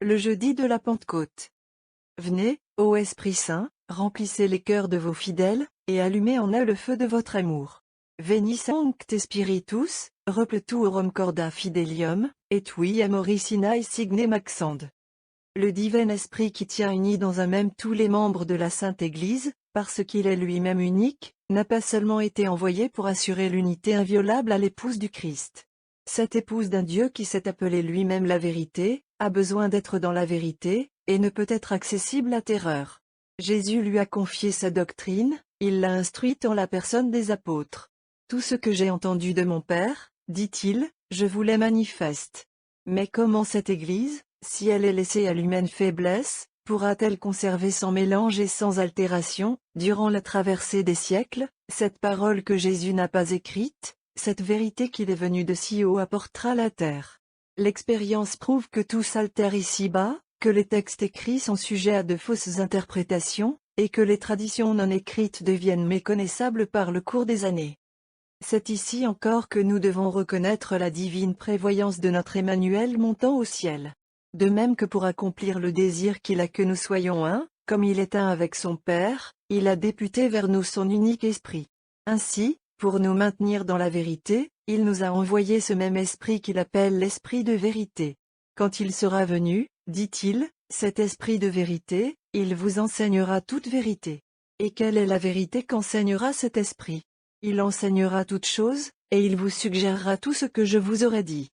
le jeudi de la Pentecôte. Venez, ô Esprit Saint, remplissez les cœurs de vos fidèles, et allumez en eux le feu de votre amour. Veni Sancte Spiritus, repletuorum corda fidelium, et tui amoricinae signe maxande. Le divin Esprit qui tient unis dans un même tous les membres de la Sainte Église, parce qu'il est lui-même unique, n'a pas seulement été envoyé pour assurer l'unité inviolable à l'épouse du Christ. Cette épouse d'un Dieu qui s'est appelé lui-même la vérité, a besoin d'être dans la vérité, et ne peut être accessible à terreur. Jésus lui a confié sa doctrine, il l'a instruite en la personne des apôtres. Tout ce que j'ai entendu de mon Père, dit-il, je vous les manifeste. Mais comment cette Église, si elle est laissée à l'humaine faiblesse, pourra-t-elle conserver sans mélange et sans altération, durant la traversée des siècles, cette parole que Jésus n'a pas écrite, cette vérité qu'il est venu de si haut apportera la terre? L'expérience prouve que tout s'altère ici-bas, que les textes écrits sont sujets à de fausses interprétations, et que les traditions non écrites deviennent méconnaissables par le cours des années. C'est ici encore que nous devons reconnaître la divine prévoyance de notre Emmanuel montant au ciel. De même que pour accomplir le désir qu'il a que nous soyons un, comme il est un avec son Père, il a député vers nous son unique Esprit. Ainsi, pour nous maintenir dans la vérité, il nous a envoyé ce même Esprit qu'il appelle l'Esprit de vérité. Quand il sera venu, dit-il, cet Esprit de vérité, il vous enseignera toute vérité. Et quelle est la vérité qu'enseignera cet Esprit? Il enseignera toutes choses, et il vous suggérera tout ce que je vous aurai dit.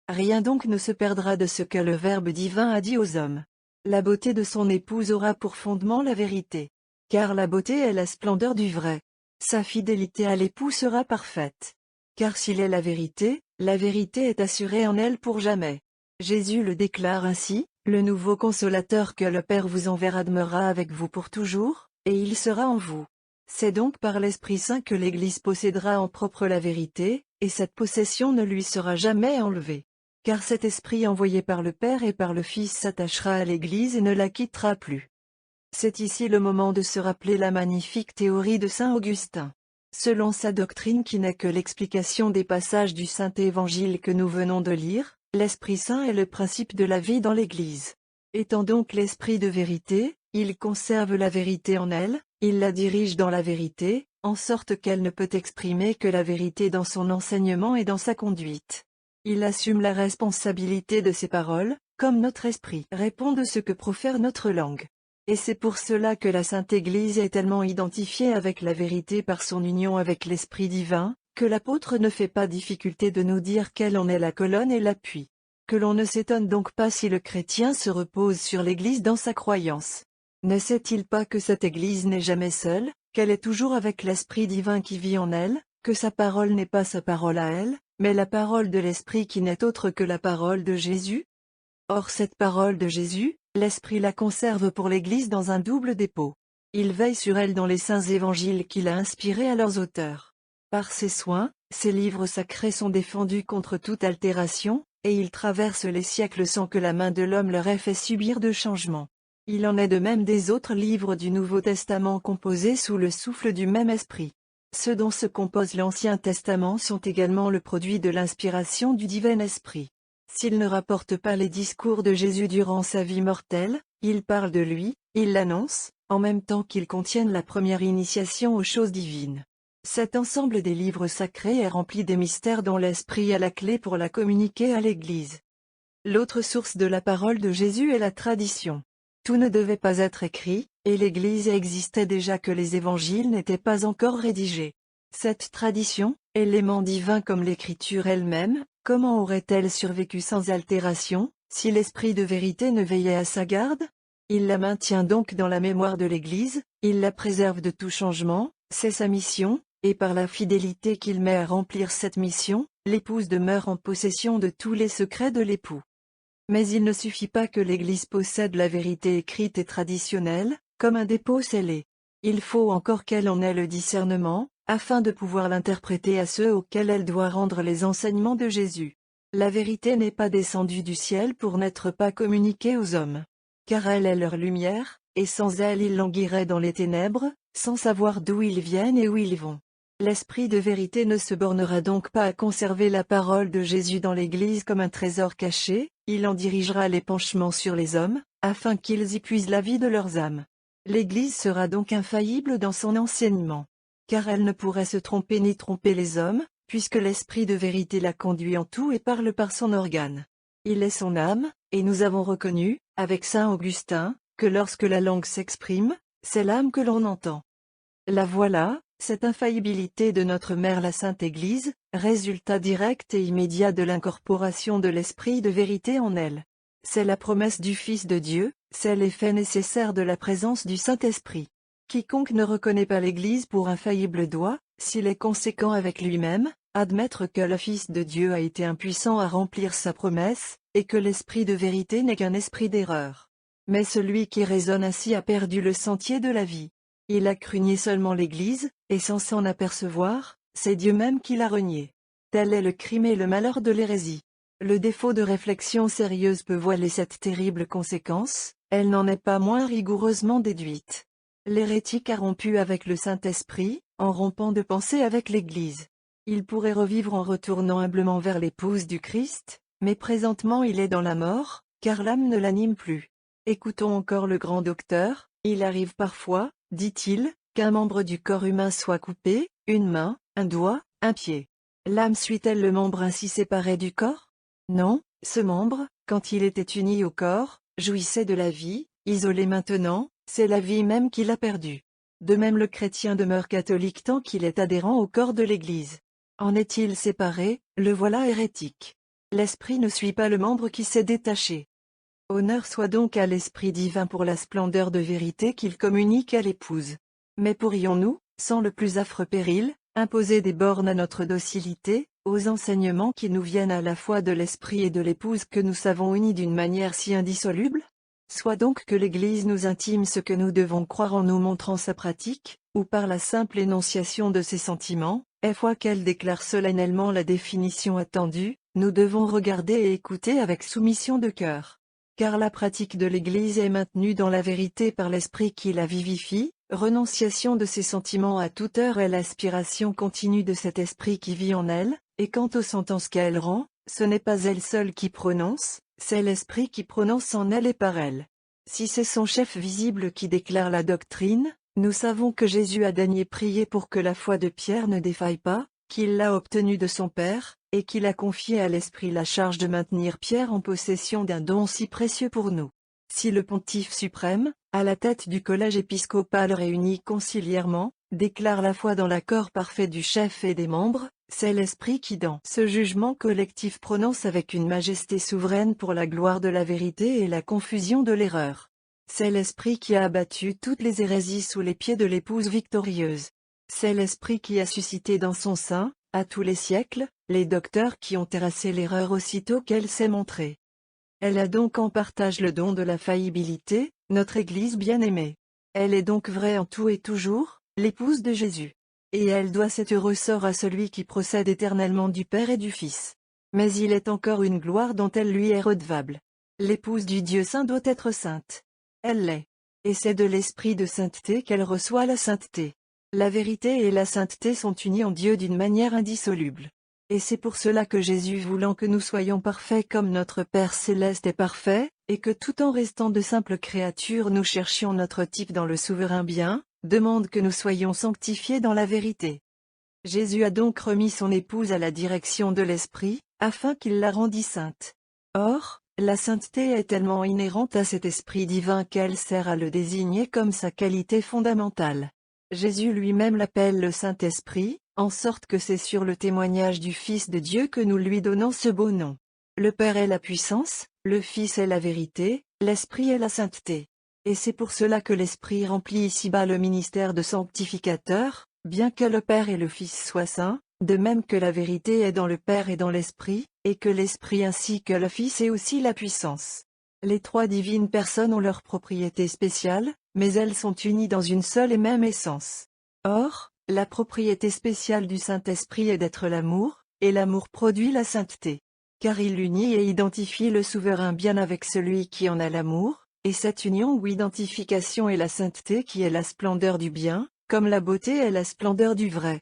Rien donc ne se perdra de ce que le Verbe divin a dit aux hommes. La beauté de son épouse aura pour fondement la vérité. Car la beauté est la splendeur du vrai. Sa fidélité à l'époux sera parfaite. Car s'il est la vérité est assurée en elle pour jamais. Jésus le déclare ainsi, le nouveau consolateur que le Père vous enverra demeurera avec vous pour toujours, et il sera en vous. C'est donc par l'Esprit Saint que l'Église possédera en propre la vérité, et cette possession ne lui sera jamais enlevée. Car cet Esprit envoyé par le Père et par le Fils s'attachera à l'Église et ne la quittera plus. C'est ici le moment de se rappeler la magnifique théorie de saint Augustin. Selon sa doctrine qui n'est que l'explication des passages du Saint Évangile que nous venons de lire, l'Esprit Saint est le principe de la vie dans l'Église. Étant donc l'Esprit de vérité, il conserve la vérité en elle, il la dirige dans la vérité, en sorte qu'elle ne peut exprimer que la vérité dans son enseignement et dans sa conduite. Il assume la responsabilité de ses paroles, comme notre esprit répond de ce que profère notre langue. Et c'est pour cela que la Sainte Église est tellement identifiée avec la vérité par son union avec l'Esprit divin, que l'apôtre ne fait pas difficulté de nous dire qu'elle en est la colonne et l'appui. Que l'on ne s'étonne donc pas si le chrétien se repose sur l'Église dans sa croyance. Ne sait-il pas que cette Église n'est jamais seule, qu'elle est toujours avec l'Esprit divin qui vit en elle, que sa parole n'est pas sa parole à elle, mais la parole de l'Esprit qui n'est autre que la parole de Jésus? Or cette parole de Jésus, l'Esprit la conserve pour l'Église dans un double dépôt. Il veille sur elle dans les saints évangiles qu'il a inspirés à leurs auteurs. Par ses soins, ces livres sacrés sont défendus contre toute altération, et ils traversent les siècles sans que la main de l'homme leur ait fait subir de changement. Il en est de même des autres livres du Nouveau Testament composés sous le souffle du même Esprit. Ceux dont se compose l'Ancien Testament sont également le produit de l'inspiration du divin Esprit. S'ils ne rapportent pas les discours de Jésus durant sa vie mortelle, ils parlent de lui, ils l'annoncent, en même temps qu'ils contiennent la première initiation aux choses divines. Cet ensemble des livres sacrés est rempli des mystères dont l'Esprit a la clé pour la communiquer à l'Église. L'autre source de la parole de Jésus est la tradition. Tout ne devait pas être écrit, et l'Église existait déjà que les évangiles n'étaient pas encore rédigés. Cette tradition, élément divin comme l'Écriture elle-même, comment aurait-elle survécu sans altération, si l'Esprit de vérité ne veillait à sa garde? Il la maintient donc dans la mémoire de l'Église, il la préserve de tout changement, c'est sa mission, et par la fidélité qu'il met à remplir cette mission, l'épouse demeure en possession de tous les secrets de l'époux. Mais il ne suffit pas que l'Église possède la vérité écrite et traditionnelle, comme un dépôt scellé. Il faut encore qu'elle en ait le discernement, afin de pouvoir l'interpréter à ceux auxquels elle doit rendre les enseignements de Jésus. La vérité n'est pas descendue du ciel pour n'être pas communiquée aux hommes. Car elle est leur lumière, et sans elle ils languiraient dans les ténèbres, sans savoir d'où ils viennent et où ils vont. L'Esprit de vérité ne se bornera donc pas à conserver la parole de Jésus dans l'Église comme un trésor caché, il en dirigera l'épanchement sur les hommes, afin qu'ils y puisent la vie de leurs âmes. L'Église sera donc infaillible dans son enseignement. Car elle ne pourrait se tromper ni tromper les hommes, puisque l'Esprit de vérité la conduit en tout et parle par son organe. Il est son âme, et nous avons reconnu, avec saint Augustin, que lorsque la langue s'exprime, c'est l'âme que l'on entend. La voilà, cette infaillibilité de notre mère la Sainte Église, résultat direct et immédiat de l'incorporation de l'Esprit de vérité en elle. C'est la promesse du Fils de Dieu, c'est l'effet nécessaire de la présence du Saint-Esprit. Quiconque ne reconnaît pas l'Église pour infaillible doit, s'il est conséquent avec lui-même, admettre que le Fils de Dieu a été impuissant à remplir sa promesse, et que l'Esprit de vérité n'est qu'un esprit d'erreur. Mais celui qui raisonne ainsi a perdu le sentier de la vie. Il a cru seulement l'Église, et sans s'en apercevoir, c'est Dieu même qui l'a renié. Tel est le crime et le malheur de l'hérésie. Le défaut de réflexion sérieuse peut voiler cette terrible conséquence, elle n'en est pas moins rigoureusement déduite. L'hérétique a rompu avec le Saint-Esprit, en rompant de pensée avec l'Église. Il pourrait revivre en retournant humblement vers l'épouse du Christ, mais présentement il est dans la mort, car l'âme ne l'anime plus. Écoutons encore le grand docteur, il arrive parfois, dit-il, qu'un membre du corps humain soit coupé, une main, un doigt, un pied. L'âme suit-elle le membre ainsi séparé du corps? Non, ce membre, quand il était uni au corps, jouissait de la vie, isolé maintenant, c'est la vie même qu'il a perdue. De même le chrétien demeure catholique tant qu'il est adhérent au corps de l'Église. En est-il séparé, le voilà hérétique. L'esprit ne suit pas le membre qui s'est détaché. Honneur soit donc à l'Esprit divin pour la splendeur de vérité qu'il communique à l'épouse. Mais pourrions-nous, sans le plus affreux péril, imposer des bornes à notre docilité, aux enseignements qui nous viennent à la fois de l'Esprit et de l'épouse que nous savons unis d'une manière si indissoluble? Soit donc que l'Église nous intime ce que nous devons croire en nous montrant sa pratique, ou par la simple énonciation de ses sentiments, et fois qu'elle déclare solennellement la définition attendue, nous devons regarder et écouter avec soumission de cœur. Car la pratique de l'Église est maintenue dans la vérité par l'Esprit qui la vivifie, renonciation de ses sentiments à toute heure est l'aspiration continue de cet Esprit qui vit en elle, et quant aux sentences qu'elle rend, ce n'est pas elle seule qui prononce, c'est l'Esprit qui prononce en elle et par elle. Si c'est son chef visible qui déclare la doctrine, nous savons que Jésus a daigné prier pour que la foi de Pierre ne défaille pas, qu'il l'a obtenue de son Père, et qu'il a confié à l'Esprit la charge de maintenir Pierre en possession d'un don si précieux pour nous. Si le Pontife suprême, à la tête du collège épiscopal réuni conciliairement, déclare la foi dans l'accord parfait du chef et des membres, c'est l'Esprit qui dans ce jugement collectif prononce avec une majesté souveraine pour la gloire de la vérité et la confusion de l'erreur. C'est l'Esprit qui a abattu toutes les hérésies sous les pieds de l'épouse victorieuse. C'est l'Esprit qui a suscité dans son sein, à tous les siècles, les docteurs qui ont terrassé l'erreur aussitôt qu'elle s'est montrée. Elle a donc en partage le don de la faillibilité, notre Église bien-aimée. Elle est donc vraie en tout et toujours, l'épouse de Jésus. Et elle doit cet heureux sort à celui qui procède éternellement du Père et du Fils. Mais il est encore une gloire dont elle lui est redevable. L'épouse du Dieu saint doit être sainte. Elle l'est. Et c'est de l'esprit de sainteté qu'elle reçoit la sainteté. La vérité et la sainteté sont unies en Dieu d'une manière indissoluble. Et c'est pour cela que Jésus, voulant que nous soyons parfaits comme notre Père céleste est parfait, et que tout en restant de simples créatures nous cherchions notre type dans le souverain bien, demande que nous soyons sanctifiés dans la vérité. Jésus a donc remis son épouse à la direction de l'Esprit, afin qu'il la rendît sainte. Or, la sainteté est tellement inhérente à cet Esprit divin qu'elle sert à le désigner comme sa qualité fondamentale. Jésus lui-même l'appelle le Saint-Esprit, en sorte que c'est sur le témoignage du Fils de Dieu que nous lui donnons ce beau nom. Le Père est la puissance, le Fils est la vérité, l'Esprit est la sainteté. Et c'est pour cela que l'Esprit remplit ici-bas le ministère de sanctificateur, bien que le Père et le Fils soient saints, de même que la vérité est dans le Père et dans l'Esprit, et que l'Esprit ainsi que le Fils est aussi la puissance. Les trois divines personnes ont leurs propriétés spéciales, mais elles sont unies dans une seule et même essence. Or, la propriété spéciale du Saint-Esprit est d'être l'amour, et l'amour produit la sainteté. Car il unit et identifie le souverain bien avec celui qui en a l'amour, et cette union ou identification est la sainteté qui est la splendeur du bien, comme la beauté est la splendeur du vrai.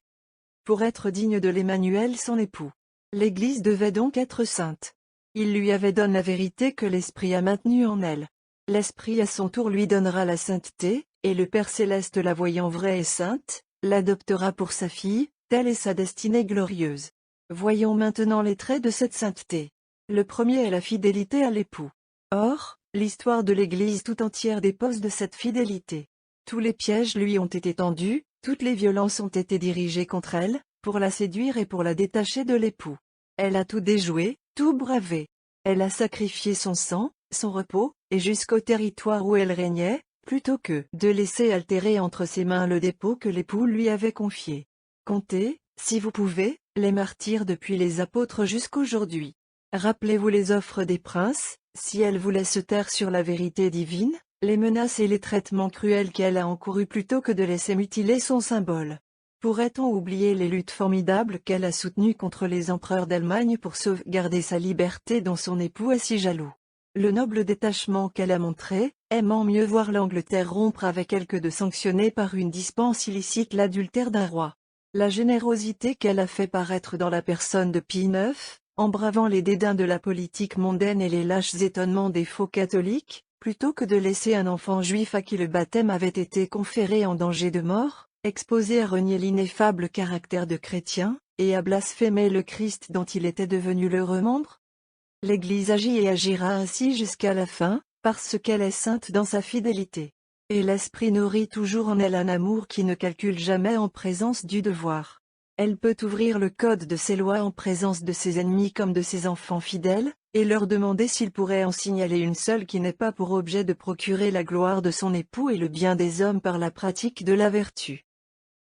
Pour être digne de l'Emmanuel son époux, l'Église devait donc être sainte. Il lui avait donné la vérité que l'Esprit a maintenue en elle. L'Esprit à son tour lui donnera la sainteté, et le Père céleste la voyant vraie et sainte, l'adoptera pour sa fille, telle est sa destinée glorieuse. Voyons maintenant les traits de cette sainteté. Le premier est la fidélité à l'époux. Or, l'histoire de l'Église tout entière dépose de cette fidélité. Tous les pièges lui ont été tendus, toutes les violences ont été dirigées contre elle, pour la séduire et pour la détacher de l'époux. Elle a tout déjoué, tout bravé. Elle a sacrifié son sang, son repos, et jusqu'au territoire où elle régnait, plutôt que de laisser altérer entre ses mains le dépôt que l'époux lui avait confié. Comptez, si vous pouvez, les martyrs depuis les apôtres jusqu'aujourd'hui. Rappelez-vous les offres des princes, si elle voulait se taire sur la vérité divine, les menaces et les traitements cruels qu'elle a encourus plutôt que de laisser mutiler son symbole. Pourrait-on oublier les luttes formidables qu'elle a soutenues contre les empereurs d'Allemagne pour sauvegarder sa liberté dont son époux est si jaloux? Le noble détachement qu'elle a montré, aimant mieux voir l'Angleterre rompre avec elle que de sanctionner par une dispense illicite l'adultère d'un roi. La générosité qu'elle a fait paraître dans la personne de Pie IX, en bravant les dédains de la politique mondaine et les lâches étonnements des faux catholiques, plutôt que de laisser un enfant juif à qui le baptême avait été conféré en danger de mort, exposé à renier l'ineffable caractère de chrétien, et à blasphémer le Christ dont il était devenu l'heureux membre? L'Église agit et agira ainsi jusqu'à la fin, parce qu'elle est sainte dans sa fidélité. Et l'Esprit nourrit toujours en elle un amour qui ne calcule jamais en présence du devoir. Elle peut ouvrir le code de ses lois en présence de ses ennemis comme de ses enfants fidèles, et leur demander s'ils pourraient en signaler une seule qui n'ait pas pour objet de procurer la gloire de son époux et le bien des hommes par la pratique de la vertu.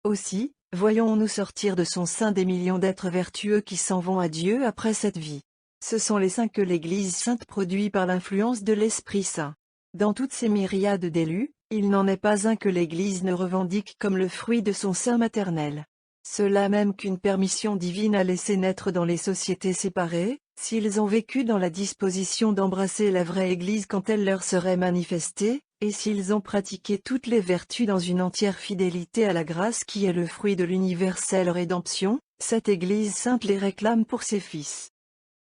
Aussi, voyons-nous sortir de son sein des millions d'êtres vertueux qui s'en vont à Dieu après cette vie. Ce sont les saints que l'Église sainte produit par l'influence de l'Esprit Saint. Dans toutes ces myriades d'élus, il n'en est pas un que l'Église ne revendique comme le fruit de son sein maternel. Cela même qu'une permission divine a laissé naître dans les sociétés séparées, s'ils ont vécu dans la disposition d'embrasser la vraie Église quand elle leur serait manifestée, et s'ils ont pratiqué toutes les vertus dans une entière fidélité à la grâce qui est le fruit de l'universelle rédemption, cette Église sainte les réclame pour ses fils.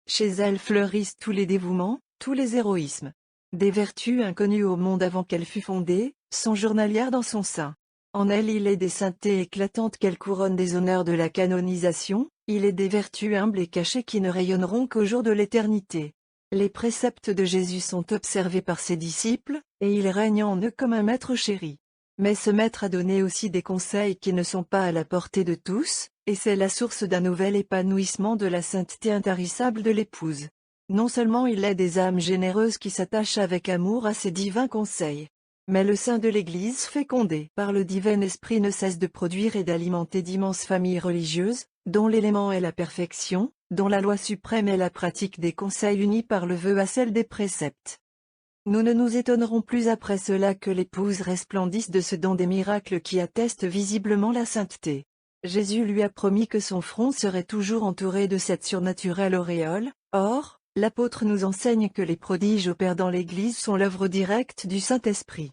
Chez elle fleurissent tous les dévouements, tous les héroïsmes. Des vertus inconnues au monde avant qu'elle fût fondée, sont journalières dans son sein. En elle il est des saintetés éclatantes qu'elle couronne des honneurs de la canonisation, il est des vertus humbles et cachées qui ne rayonneront qu'au jour de l'éternité. Les préceptes de Jésus sont observés par ses disciples, et il règne en eux comme un maître chéri. Mais ce maître a donné aussi des conseils qui ne sont pas à la portée de tous, et c'est la source d'un nouvel épanouissement de la sainteté intarissable de l'épouse. Non seulement il est des âmes généreuses qui s'attachent avec amour à ses divins conseils, mais le sein de l'Église fécondé par le divin esprit ne cesse de produire et d'alimenter d'immenses familles religieuses, dont l'élément est la perfection, dont la loi suprême est la pratique des conseils unis par le vœu à celle des préceptes. Nous ne nous étonnerons plus après cela que l'épouse resplendisse de ce don des miracles qui attestent visiblement la sainteté. Jésus lui a promis que son front serait toujours entouré de cette surnaturelle auréole, or, l'apôtre nous enseigne que les prodiges opèrent dans l'Église sont l'œuvre directe du Saint-Esprit.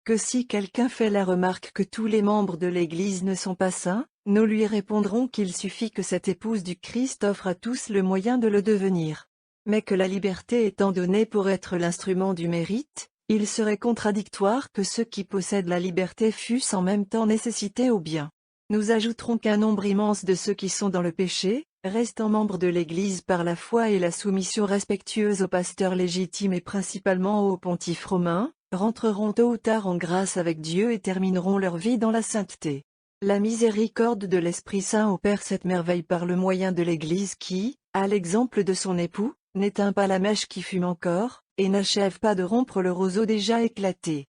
Que si quelqu'un fait la remarque que tous les membres de l'Église ne sont pas saints, nous lui répondrons qu'il suffit que cette épouse du Christ offre à tous le moyen de le devenir. Mais que la liberté étant donnée pour être l'instrument du mérite, il serait contradictoire que ceux qui possèdent la liberté fussent en même temps nécessités au bien. Nous ajouterons qu'un nombre immense de ceux qui sont dans le péché, restant membres de l'Église par la foi et la soumission respectueuse au pasteur légitime et principalement au pontife romain, rentreront tôt ou tard en grâce avec Dieu et termineront leur vie dans la sainteté. La miséricorde de l'Esprit Saint opère cette merveille par le moyen de l'Église qui, à l'exemple de son époux, n'éteint pas la mèche qui fume encore, et n'achève pas de rompre le roseau déjà éclaté.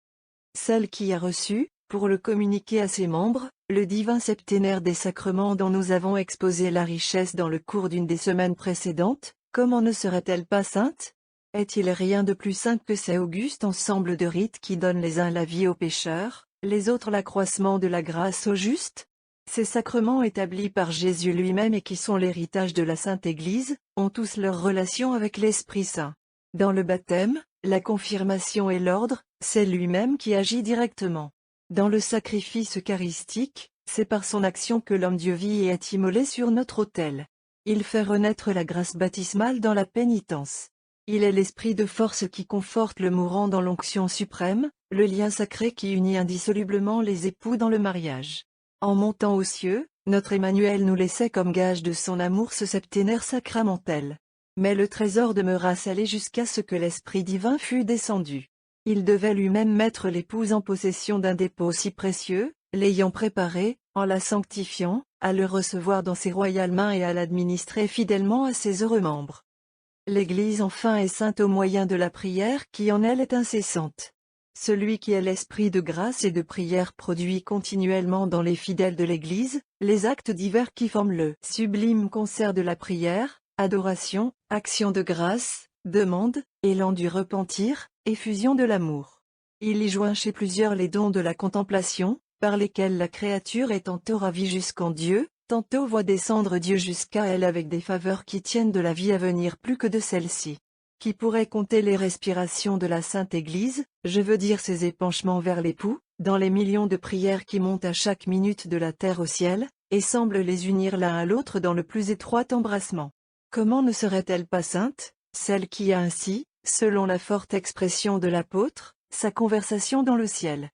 Celle qui a reçu, pour le communiquer à ses membres, le divin septénaire des sacrements dont nous avons exposé la richesse dans le cours d'une des semaines précédentes, comment ne serait-elle pas sainte? Est-il rien de plus saint que cet auguste ensemble de rites qui donnent les uns la vie aux pécheurs, les autres l'accroissement de la grâce aux justes? Ces sacrements établis par Jésus lui-même et qui sont l'héritage de la Sainte Église, ont tous leur relation avec l'Esprit Saint. Dans le baptême, la confirmation et l'ordre, c'est lui-même qui agit directement. Dans le sacrifice eucharistique, c'est par son action que l'homme-dieu vit et est immolé sur notre autel. Il fait renaître la grâce baptismale dans la pénitence. Il est l'esprit de force qui conforte le mourant dans l'onction suprême, le lien sacré qui unit indissolublement les époux dans le mariage. En montant aux cieux, notre Emmanuel nous laissait comme gage de son amour ce septénaire sacramentel. Mais le trésor demeura scellé jusqu'à ce que l'Esprit divin fût descendu. Il devait lui-même mettre l'épouse en possession d'un dépôt si précieux, l'ayant préparé, en la sanctifiant, à le recevoir dans ses royales mains et à l'administrer fidèlement à ses heureux membres. L'Église enfin est sainte au moyen de la prière qui en elle est incessante. Celui qui est l'esprit de grâce et de prière produit continuellement dans les fidèles de l'Église, les actes divers qui forment le sublime concert de la prière, adoration, action de grâce, demande, élan du repentir, effusion de l'amour. Il y joint chez plusieurs les dons de la contemplation, par lesquels la créature est tantôt ravie jusqu'en Dieu, tantôt voit descendre Dieu jusqu'à elle avec des faveurs qui tiennent de la vie à venir plus que de celle-ci. Qui pourrait compter les respirations de la Sainte Église, je veux dire ses épanchements vers l'époux, dans les millions de prières qui montent à chaque minute de la terre au ciel, et semblent les unir l'un à l'autre dans le plus étroit embrassement. Comment ne serait-elle pas sainte, celle qui a ainsi, selon la forte expression de l'apôtre, sa conversation dans le ciel?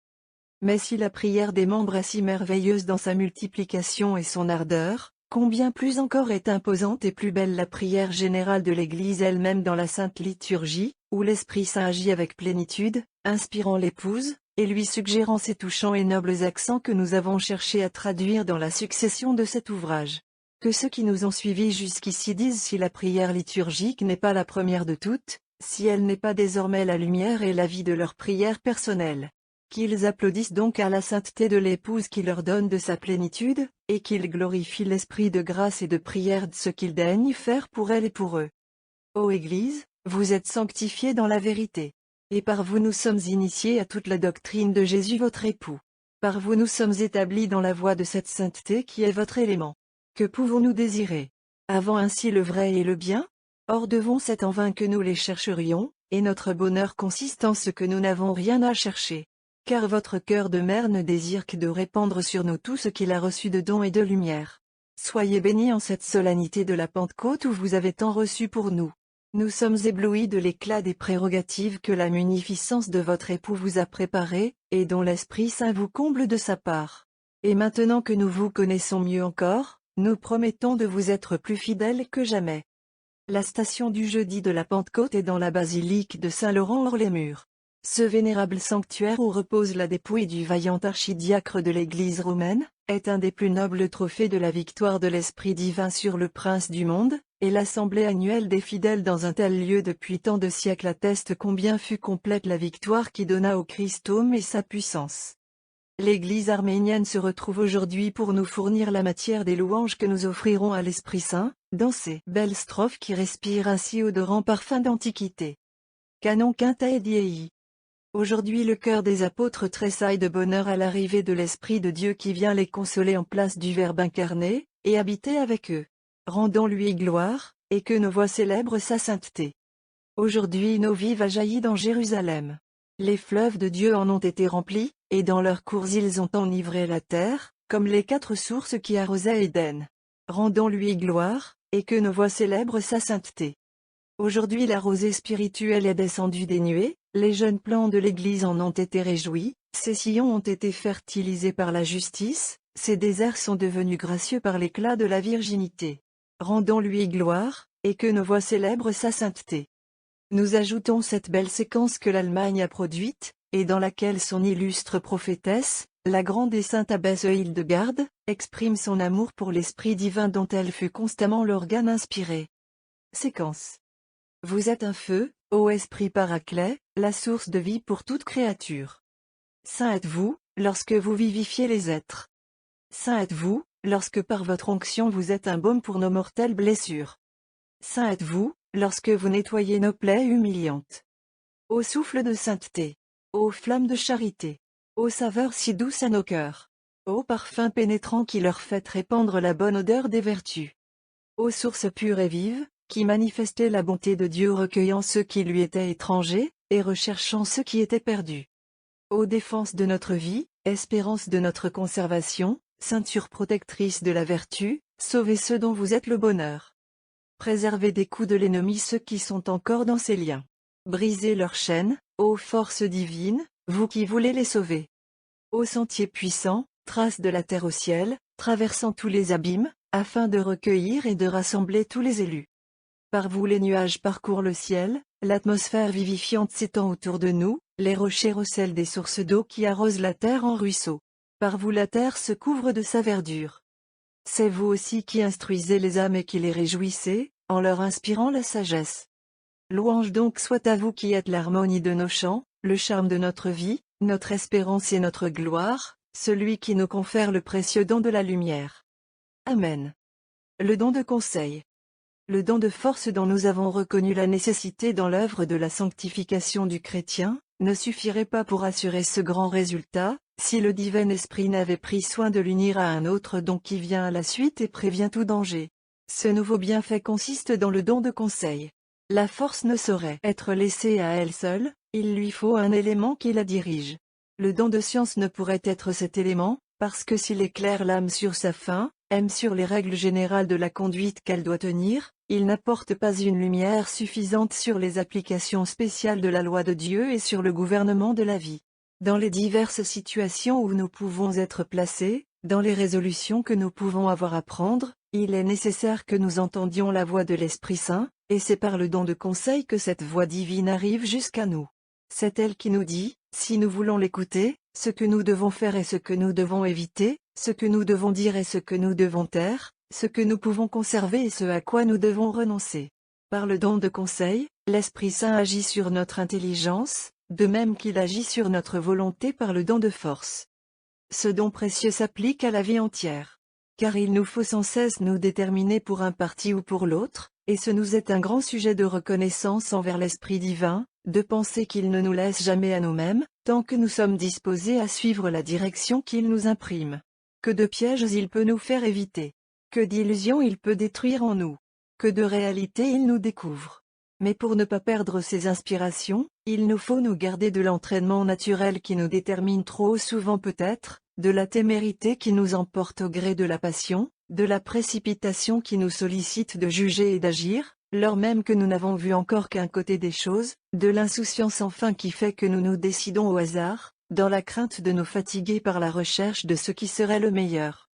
Mais si la prière des membres est si merveilleuse dans sa multiplication et son ardeur, combien plus encore est imposante et plus belle la prière générale de l'Église elle-même dans la Sainte Liturgie, où l'Esprit Saint agit avec plénitude, inspirant l'épouse, et lui suggérant ces touchants et nobles accents que nous avons cherché à traduire dans la succession de cet ouvrage. Que ceux qui nous ont suivis jusqu'ici disent si la prière liturgique n'est pas la première de toutes, si elle n'est pas désormais la lumière et la vie de leur prière personnelle. Qu'ils applaudissent donc à la sainteté de l'épouse qui leur donne de sa plénitude, et qu'ils glorifient l'esprit de grâce et de prière de ce qu'il daigne faire pour elle et pour eux. Ô Église, vous êtes sanctifiés dans la vérité. Et par vous nous sommes initiés à toute la doctrine de Jésus votre époux. Par vous nous sommes établis dans la voie de cette sainteté qui est votre élément. Que pouvons-nous désirer? Avant ainsi le vrai et le bien? Or devons c'est en vain que nous les chercherions, et notre bonheur consiste en ce que nous n'avons rien à chercher. Car votre cœur de mère ne désire que de répandre sur nous tout ce qu'il a reçu de dons et de lumière. Soyez bénis en cette solennité de la Pentecôte où vous avez tant reçu pour nous. Nous sommes éblouis de l'éclat des prérogatives que la munificence de votre époux vous a préparées, et dont l'Esprit Saint vous comble de sa part. Et maintenant que nous vous connaissons mieux encore, nous promettons de vous être plus fidèles que jamais. La station du jeudi de la Pentecôte est dans la basilique de Saint-Laurent hors les murs. Ce vénérable sanctuaire où repose la dépouille du vaillant archidiacre de l'Église romaine, est un des plus nobles trophées de la victoire de l'Esprit divin sur le prince du monde, et l'assemblée annuelle des fidèles dans un tel lieu depuis tant de siècles atteste combien fut complète la victoire qui donna au Christ homme et sa puissance. L'Église arménienne se retrouve aujourd'hui pour nous fournir la matière des louanges que nous offrirons à l'Esprit Saint, dans ces belles strophes qui respirent un si odorant parfum d'antiquité. Canon quintet diei. Aujourd'hui le cœur des apôtres tressaille de bonheur à l'arrivée de l'Esprit de Dieu qui vient les consoler en place du Verbe incarné, et habiter avec eux. Rendons-lui gloire, et que nos voix célèbrent sa sainteté. Aujourd'hui nos vies va jaillir dans Jérusalem. Les fleuves de Dieu en ont été remplis, et dans leurs cours ils ont enivré la terre, comme les 4 sources qui arrosaient Éden. Rendons-lui gloire, et que nos voix célèbrent sa sainteté. Aujourd'hui la rosée spirituelle est descendue des nuées, les jeunes plants de l'Église en ont été réjouis, ces sillons ont été fertilisés par la justice, ces déserts sont devenus gracieux par l'éclat de la virginité. Rendons-lui gloire, et que nos voix célèbrent sa sainteté. Nous ajoutons cette belle séquence que l'Allemagne a produite, et dans laquelle son illustre prophétesse, la grande et sainte abbesse Hildegarde, exprime son amour pour l'Esprit divin dont elle fut constamment l'organe inspiré. Séquence. Vous êtes un feu, ô Esprit Paraclet, la source de vie pour toute créature. Saint êtes-vous, lorsque vous vivifiez les êtres. Saint êtes-vous, lorsque par votre onction vous êtes un baume pour nos mortelles blessures. Saint êtes-vous, lorsque vous nettoyez nos plaies humiliantes. Ô souffle de sainteté. Ô flamme de charité. Ô saveur si douce à nos cœurs. Ô parfum pénétrant qui leur fait répandre la bonne odeur des vertus. Ô source pure et vive, qui manifestait la bonté de Dieu recueillant ceux qui lui étaient étrangers, et recherchant ceux qui étaient perdus. Ô défense de notre vie, espérance de notre conservation, ceinture protectrice de la vertu, sauvez ceux dont vous êtes le bonheur. Préservez des coups de l'ennemi ceux qui sont encore dans ces liens. Brisez leurs chaînes, ô force divine, vous qui voulez les sauver. Ô sentier puissant, trace de la terre au ciel, traversant tous les abîmes, afin de recueillir et de rassembler tous les élus. Par vous les nuages parcourent le ciel, l'atmosphère vivifiante s'étend autour de nous, les rochers recèlent des sources d'eau qui arrosent la terre en ruisseaux. Par vous la terre se couvre de sa verdure. C'est vous aussi qui instruisez les âmes et qui les réjouissez, en leur inspirant la sagesse. Louange donc soit à vous qui êtes l'harmonie de nos chants, le charme de notre vie, notre espérance et notre gloire, celui qui nous confère le précieux don de la lumière. Amen. Le don de conseil. Le don de force dont nous avons reconnu la nécessité dans l'œuvre de la sanctification du chrétien, ne suffirait pas pour assurer ce grand résultat, si le divin esprit n'avait pris soin de l'unir à un autre don qui vient à la suite et prévient tout danger. Ce nouveau bienfait consiste dans le don de conseil. La force ne saurait être laissée à elle seule, il lui faut un élément qui la dirige. Le don de science ne pourrait être cet élément, parce que s'il éclaire l'âme sur sa fin, aime sur les règles générales de la conduite qu'elle doit tenir, il n'apporte pas une lumière suffisante sur les applications spéciales de la loi de Dieu et sur le gouvernement de la vie. Dans les diverses situations où nous pouvons être placés, dans les résolutions que nous pouvons avoir à prendre, il est nécessaire que nous entendions la voix de l'Esprit Saint, et c'est par le don de conseil que cette voix divine arrive jusqu'à nous. C'est elle qui nous dit, si nous voulons l'écouter, ce que nous devons faire et ce que nous devons éviter, ce que nous devons dire et ce que nous devons taire, ce que nous pouvons conserver et ce à quoi nous devons renoncer. Par le don de conseil, l'Esprit Saint agit sur notre intelligence, de même qu'il agit sur notre volonté par le don de force. Ce don précieux s'applique à la vie entière. Car il nous faut sans cesse nous déterminer pour un parti ou pour l'autre, et ce nous est un grand sujet de reconnaissance envers l'Esprit divin, de penser qu'il ne nous laisse jamais à nous-mêmes, tant que nous sommes disposés à suivre la direction qu'il nous imprime. Que de pièges il peut nous faire éviter. Que d'illusions il peut détruire en nous. Que de réalités il nous découvre. Mais pour ne pas perdre ces inspirations, il nous faut nous garder de l'entraînement naturel qui nous détermine trop souvent peut-être, de la témérité qui nous emporte au gré de la passion, de la précipitation qui nous sollicite de juger et d'agir, lors même que nous n'avons vu encore qu'un côté des choses, de l'insouciance enfin qui fait que nous nous décidons au hasard, dans la crainte de nous fatiguer par la recherche de ce qui serait le meilleur.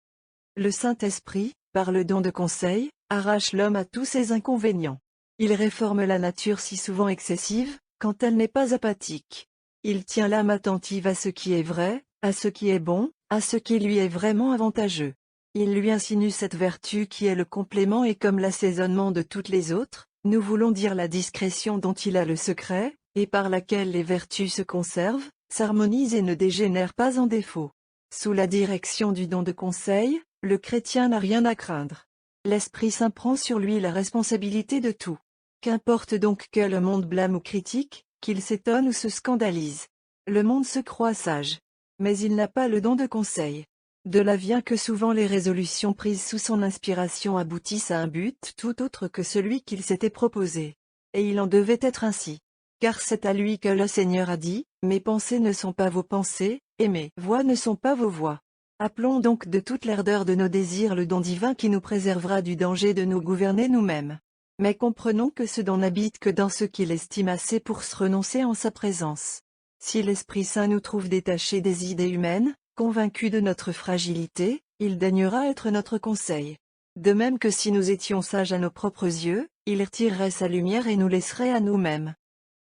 Le Saint-Esprit, par le don de conseil, arrache l'homme à tous ses inconvénients. Il réforme la nature si souvent excessive, quand elle n'est pas apathique. Il tient l'âme attentive à ce qui est vrai, à ce qui est bon, à ce qui lui est vraiment avantageux. Il lui insinue cette vertu qui est le complément et comme l'assaisonnement de toutes les autres, nous voulons dire la discrétion dont il a le secret, et par laquelle les vertus se conservent, s'harmonisent et ne dégénèrent pas en défaut. Sous la direction du don de conseil, le chrétien n'a rien à craindre. L'Esprit Saint prend sur lui la responsabilité de tout. Qu'importe donc que le monde blâme ou critique, qu'il s'étonne ou se scandalise. Le monde se croit sage. Mais il n'a pas le don de conseil. De là vient que souvent les résolutions prises sous son inspiration aboutissent à un but tout autre que celui qu'il s'était proposé. Et il en devait être ainsi. Car c'est à lui que le Seigneur a dit, « Mes pensées ne sont pas vos pensées, et mes voix ne sont pas vos voix. » Appelons donc de toute l'ardeur de nos désirs le don divin qui nous préservera du danger de nous gouverner nous-mêmes. Mais comprenons que ce don n'habite que dans ceux qu'il estime assez pour se renoncer en sa présence. Si l'Esprit Saint nous trouve détachés des idées humaines, convaincus de notre fragilité, il daignera être notre conseil. De même que si nous étions sages à nos propres yeux, il retirerait sa lumière et nous laisserait à nous-mêmes.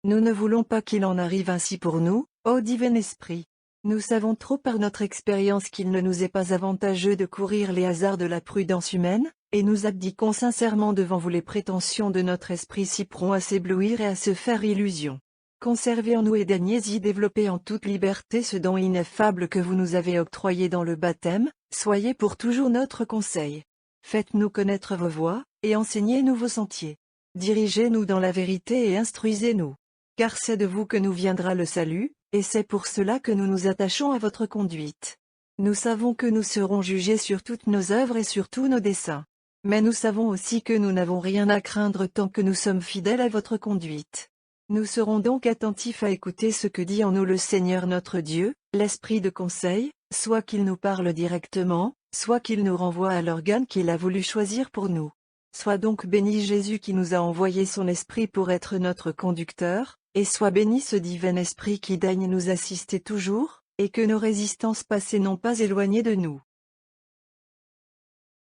Nous ne voulons pas qu'il en arrive ainsi pour nous, ô divin Esprit. Nous savons trop par notre expérience qu'il ne nous est pas avantageux de courir les hasards de la prudence humaine, et nous abdiquons sincèrement devant vous les prétentions de notre esprit si prompt à s'éblouir et à se faire illusion. Conservez en nous et daignez-y développer en toute liberté ce don ineffable que vous nous avez octroyé dans le baptême, soyez pour toujours notre conseil. Faites-nous connaître vos voies, et enseignez-nous vos sentiers. Dirigez-nous dans la vérité et instruisez-nous. Car c'est de vous que nous viendra le salut, et c'est pour cela que nous nous attachons à votre conduite. Nous savons que nous serons jugés sur toutes nos œuvres et sur tous nos desseins. Mais nous savons aussi que nous n'avons rien à craindre tant que nous sommes fidèles à votre conduite. Nous serons donc attentifs à écouter ce que dit en nous le Seigneur notre Dieu, l'Esprit de conseil, soit qu'il nous parle directement, soit qu'il nous renvoie à l'organe qu'il a voulu choisir pour nous. Sois donc béni Jésus qui nous a envoyé son Esprit pour être notre conducteur, et sois béni ce divin Esprit qui daigne nous assister toujours, et que nos résistances passées n'ont pas éloigné de nous.